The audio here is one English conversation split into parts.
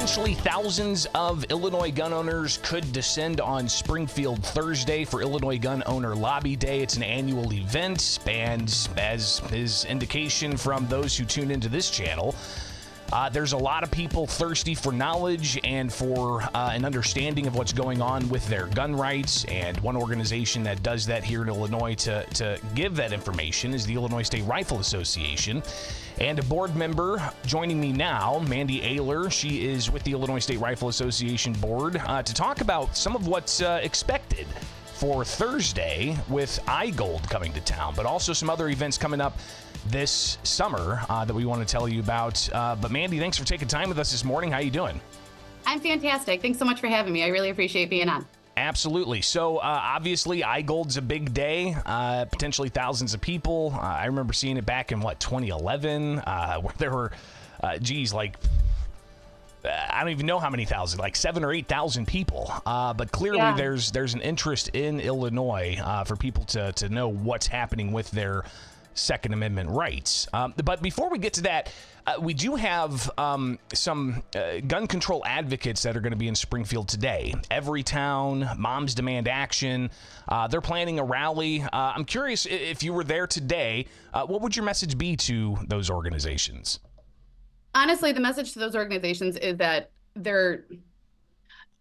Potentially thousands of Illinois gun owners could descend on Springfield Thursday for Illinois Gun Owner Lobby Day. It's an annual event, and as is indication from those who tune into this channel, there's a lot of people thirsty for knowledge and for an understanding of what's going on with their gun rights. And one organization that does that here in Illinois to give that information is the Illinois State Rifle Association. And a board member joining me now, Mandi Ehler. She is with the Illinois State Rifle Association board to talk about some of what's expected for Thursday with iGold coming to town, but also some other events coming up this summer that we want to tell you about. But Mandi, thanks for taking time with us this morning. How you doing? I'm fantastic. Thanks so much for having me. I really appreciate being on. Absolutely. So obviously iGold's a big day, potentially thousands of people. I remember seeing it back in 2011, where there were, I don't even know how many thousand, like 7,000 or 8,000 people. But clearly there's an interest in Illinois for people to know what's happening with their Second Amendment rights. But before we get to that, we do have some gun control advocates that are going to be in Springfield today. Everytown, Moms Demand Action. They're planning a rally. I'm curious if you were there today, what would your message be to those organizations? Honestly, the message to those organizations is that they're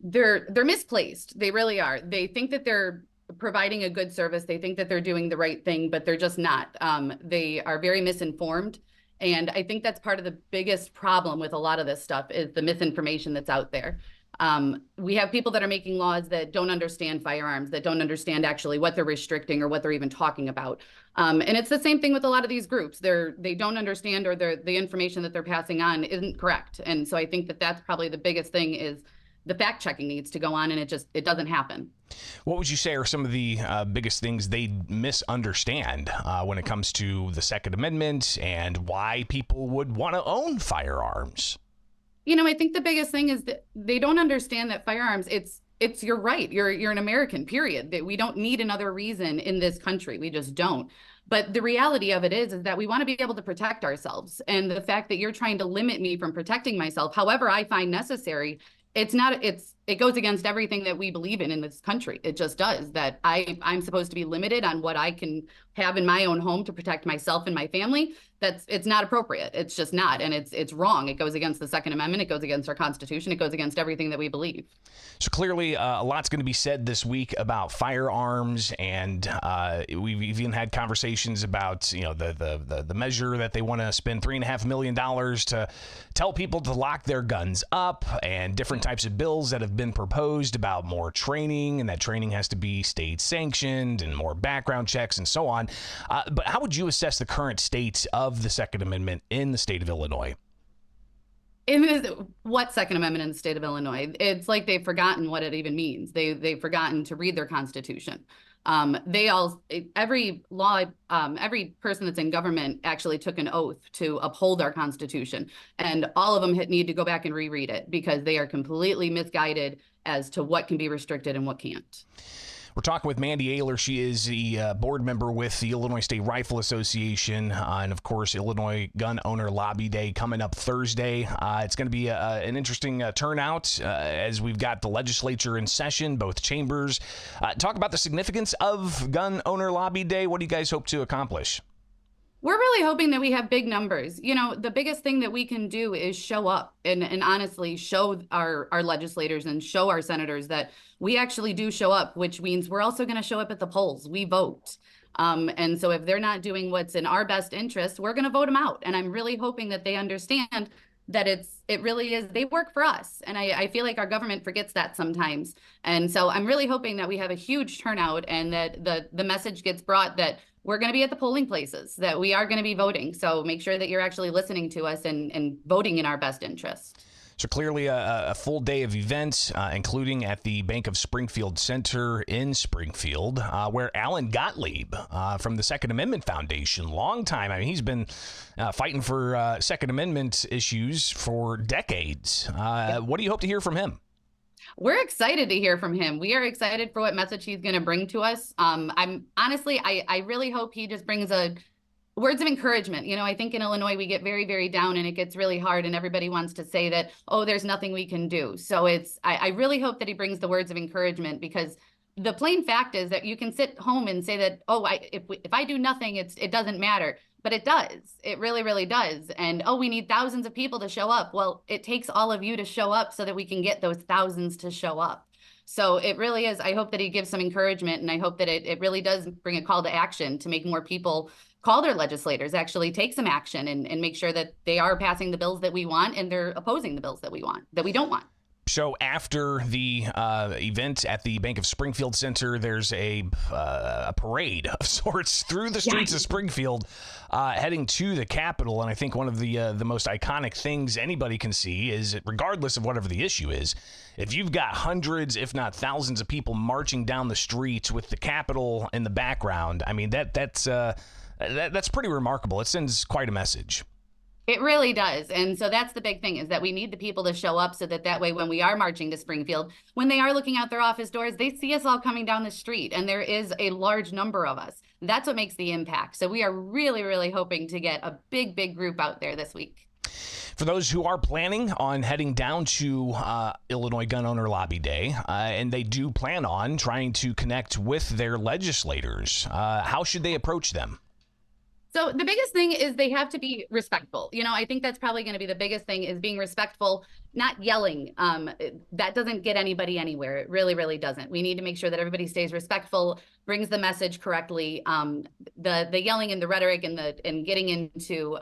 misplaced. They really are. They think that they're providing a good service. They think that they're doing the right thing, but they're just not. They are very misinformed. And I think that's part of the biggest problem with a lot of this stuff is the misinformation that's out there. We have people that are making laws that don't understand firearms, that don't understand actually what they're restricting or what they're even talking about. And it's the same thing with a lot of these groups. They don't understand, or the information that they're passing on isn't correct. And so I think that that's probably the biggest thing is the fact checking needs to go on, and it doesn't happen. What would you say are some of the biggest things they misunderstand when it comes to the Second Amendment and why people would want to own firearms? You know, I think the biggest thing is that they don't understand that firearms, it's your right. You're an American, period. That we don't need another reason in this country. We just don't. But the reality of it is that we want to be able to protect ourselves. And the fact that you're trying to limit me from protecting myself, however I find necessary, it goes against everything that we believe in this country. It just does. That I'm supposed to be limited on what I can have in my own home to protect myself and my family. It's not appropriate. It's just not. And it's wrong. It goes against the Second Amendment. It goes against our Constitution. It goes against everything that we believe. So clearly a lot's going to be said this week about firearms, and we've even had conversations about the measure that they want to spend $3.5 million to tell people to lock their guns up, and different types of bills that have been proposed about more training, and that training has to be state sanctioned and more background checks and so on. But how would you assess the current state of the Second Amendment in the state of Illinois? What Second Amendment in the state of Illinois? It's like they've forgotten what it even means. They've forgotten to read their Constitution. Every person that's in government actually took an oath to uphold our Constitution, and all of them need to go back and reread it because they are completely misguided as to what can be restricted and what can't. We're talking with Mandi Ehler. She is the board member with the Illinois State Rifle Association, and of course, Illinois Gun Owner Lobby Day coming up Thursday. It's going to be an interesting turnout as we've got the legislature in session, both chambers. Talk about the significance of Gun Owner Lobby Day. What do you guys hope to accomplish? We're really hoping that we have big numbers. You know, the biggest thing that we can do is show up and honestly show our legislators and show our senators that we actually do show up, which means we're also going to show up at the polls. We vote. And so if they're not doing what's in our best interest, we're going to vote them out. And I'm really hoping that they understand that it really is, they work for us. And I feel like our government forgets that sometimes. And so I'm really hoping that we have a huge turnout and that the message gets brought that we're going to be at the polling places, that we are going to be voting. So make sure that you're actually listening to us and voting in our best interest. So clearly a full day of events, including at the Bank of Springfield Center in Springfield, where Alan Gottlieb from the Second Amendment Foundation, long time, I mean, he's been fighting for Second Amendment issues for decades. What do you hope to hear from him? We're excited to hear from him. We are excited for what message he's going to bring to us. I really hope he just brings Words of encouragement. I think in Illinois we get very, very down and it gets really hard and everybody wants to say that, oh, there's nothing we can do. So I really hope that he brings the words of encouragement, because the plain fact is that you can sit home and say that, oh, if I do nothing, it doesn't matter. But it does. It really, really does. And, oh, we need thousands of people to show up. Well, it takes all of you to show up so that we can get those thousands to show up. So it really is. I hope that he gives some encouragement, and I hope that it really does bring a call to action to make more people call their legislators, actually take some action and make sure that they are passing the bills that we want and they're opposing the bills that we don't want. So after the event at the Bank of Springfield Center, there's a parade of sorts through the streets of Springfield, heading to the Capitol. And I think one of the most iconic things anybody can see is, regardless of whatever the issue is, if you've got hundreds, if not thousands, of people marching down the streets with the Capitol in the background, I mean that's pretty remarkable. It sends quite a message. It really does. And so that's the big thing, is that we need the people to show up so that way when we are marching to Springfield, when they are looking out their office doors, they see us all coming down the street, and there is a large number of us. That's what makes the impact. So we are really, really hoping to get a big, big group out there this week. For those who are planning on heading down to Illinois Gun Owner Lobby Day, and they do plan on trying to connect with their legislators, how should they approach them? So the biggest thing is they have to be respectful. I think that's probably going to be the biggest thing, is being respectful, not yelling. That doesn't get anybody anywhere. It really, really doesn't. We need to make sure that everybody stays respectful, brings the message correctly. The yelling and the rhetoric and getting too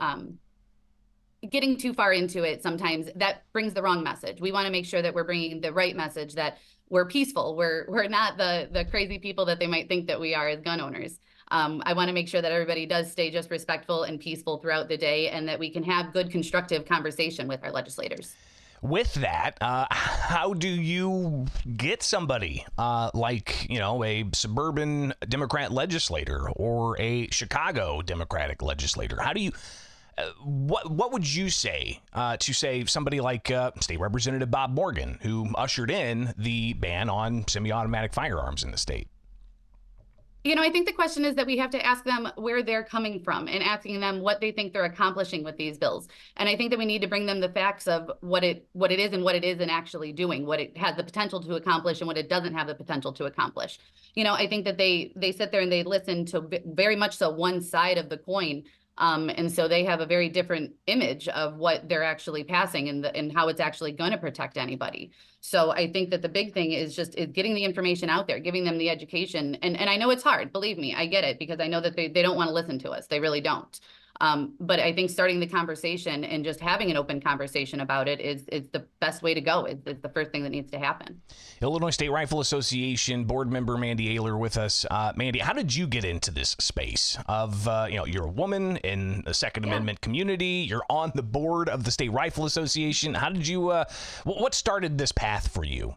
far into it, sometimes that brings the wrong message. We want to make sure that we're bringing the right message, that we're peaceful. We're not the crazy people that they might think that we are as gun owners. I want to make sure that everybody does stay just respectful and peaceful throughout the day, and that we can have good, constructive conversation with our legislators. With that, how do you get somebody like, a suburban Democrat legislator or a Chicago Democratic legislator? How do you, what would you say to say somebody like State Representative Bob Morgan, who ushered in the ban on semi-automatic firearms in the state? I think the question is that we have to ask them where they're coming from and asking them what they think they're accomplishing with these bills. And I think that we need to bring them the facts of what it is and what it isn't actually doing, what it has the potential to accomplish and what it doesn't have the potential to accomplish. I think that they sit there and they listen to very much so one side of the coin. And so they have a very different image of what they're actually passing and how it's actually going to protect anybody. So I think that the big thing is getting the information out there, giving them the education. And I know it's hard, believe me, I get it, because I know that they don't want to listen to us. They really don't. But I think starting the conversation and just having an open conversation about it is the best way to go. It's the first thing that needs to happen. Illinois State Rifle Association board member Mandi Ehler with us. Mandi, how did you get into this space of, you're a woman in the Second Amendment community. You're on the board of the State Rifle Association. How did you, what started this path for you?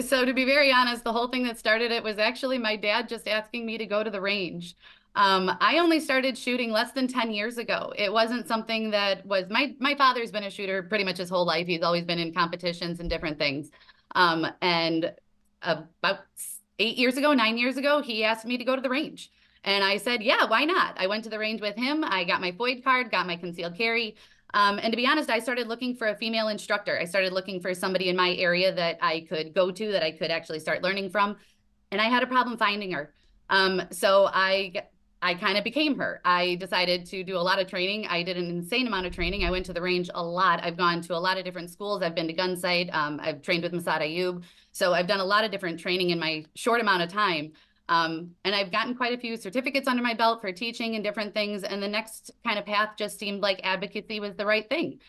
So to be very honest, the whole thing that started it was actually my dad just asking me to go to the range. I only started shooting less than 10 years ago. It wasn't something that was, my father's been a shooter pretty much his whole life. He's always been in competitions and different things. And about 9 years ago, he asked me to go to the range. And I said, yeah, why not? I went to the range with him. I got my FOID card, got my concealed carry. And to be honest, I started looking for a female instructor. I started looking for somebody in my area that I could go to, that I could actually start learning from. And I had a problem finding her. So I kind of became her. I decided to do a lot of training. I did an insane amount of training. I went to the range a lot. I've gone to a lot of different schools. I've been to Gunsight. I've trained with Masad Ayub. So I've done a lot of different training in my short amount of time. And I've gotten quite a few certificates under my belt for teaching and different things. And the next kind of path just seemed like advocacy was the right thing.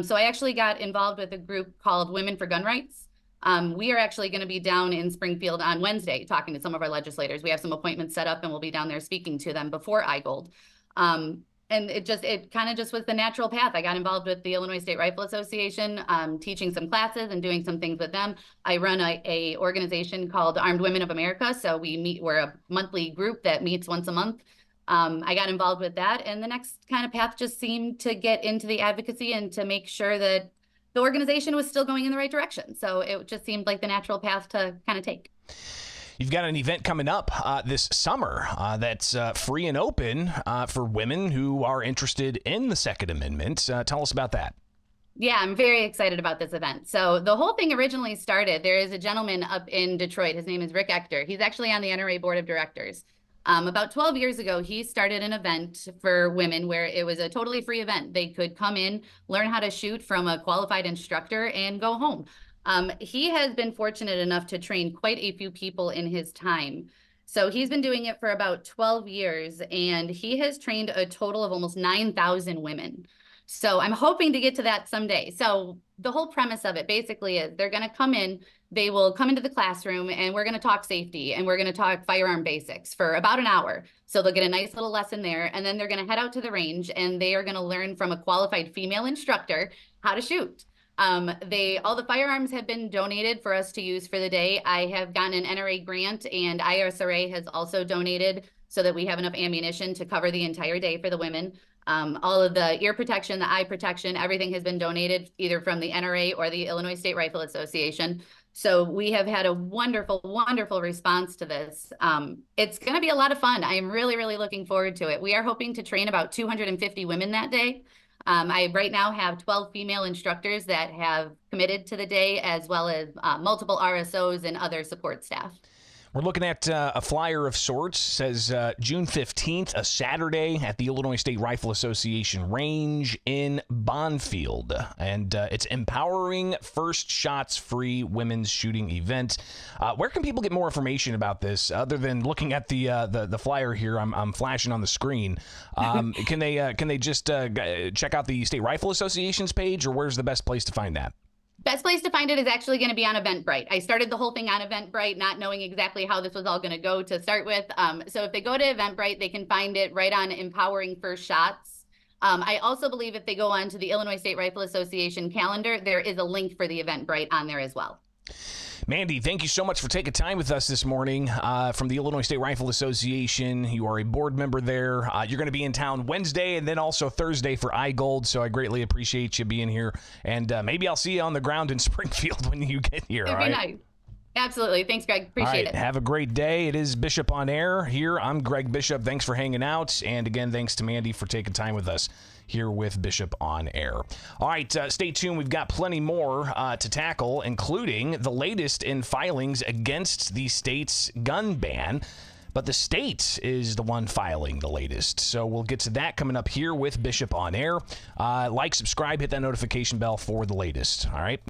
So I actually got involved with a group called Women for Gun Rights. We are actually going to be down in Springfield on Wednesday talking to some of our legislators. We have some appointments set up and we'll be down there speaking to them before iGold. And it kind of just was the natural path. I got involved with the Illinois State Rifle Association, teaching some classes and doing some things with them. I run a organization called Armed Women of America. So we're a monthly group that meets once a month. I got involved with that. And the next kind of path just seemed to get into the advocacy and to make sure that the organization was still going in the right direction. So it just seemed like the natural path to kind of take. You've got an event coming up this summer that's free and open for women who are interested in the Second Amendment. Tell us about that. Yeah, I'm very excited about this event. So the whole thing originally started, there is a gentleman up in Detroit. His name is Rick Ector. He's actually on the NRA board of directors. About 12 years ago, he started an event for women where it was a totally free event. They could come in, learn how to shoot from a qualified instructor, and go home. He has been fortunate enough to train quite a few people in his time. So he's been doing it for about 12 years, and he has trained a total of almost 9,000 women. So I'm hoping to get to that someday. So the whole premise of it basically is they're going to come in, they will come into the classroom, and we're going to talk safety, and we're going to talk firearm basics for about an hour. So they'll get a nice little lesson there, and then they're going to head out to the range, and they are going to learn from a qualified female instructor how to shoot. All the firearms have been donated for us to use for the day. I have gotten an NRA grant, and ISRA has also donated so that we have enough ammunition to cover the entire day for the women. All of the ear protection, the eye protection, everything has been donated either from the NRA or the Illinois State Rifle Association. So we have had a wonderful, wonderful response to this. It's going to be a lot of fun. I am really, really looking forward to it. We are hoping to train about 250 women that day. I right now have 12 female instructors that have committed to the day, as well as multiple RSOs and other support staff. We're looking at a flyer of sorts. It says June 15th, a Saturday at the Illinois State Rifle Association range in Bonfield. And it's Empowering First Shots Free Women's Shooting Event. Where can people get more information about this other than looking at the flyer here I'm flashing on the screen? Can they just check out the State Rifle Association's page, or where's the best place to find that? Best place to find it is actually going to be on Eventbrite. I started the whole thing on Eventbrite, not knowing exactly how this was all going to go to start with. So if they go to Eventbrite, they can find it right on Empowering First Shots. I also believe if they go on to the Illinois State Rifle Association calendar, there is a link for the Eventbrite on there as well. Mandi, thank you so much for taking time with us this morning from the Illinois State Rifle Association. You are a board member there. You're going to be in town Wednesday and then also Thursday for iGold, so I greatly appreciate you being here. And maybe I'll see you on the ground in Springfield when you get here. It'd be nice. Absolutely. Thanks, Greg. Appreciate it. Have a great day. It is Bishop on Air here. I'm Greg Bishop. Thanks for hanging out. And again, thanks to Mandi for taking time with us here with Bishop on Air. All right, stay tuned. We've got plenty more to tackle, including the latest in filings against the state's gun ban. But the state is the one filing the latest. So we'll get to that coming up here with Bishop on Air. Like, subscribe, hit that notification bell for the latest. All right.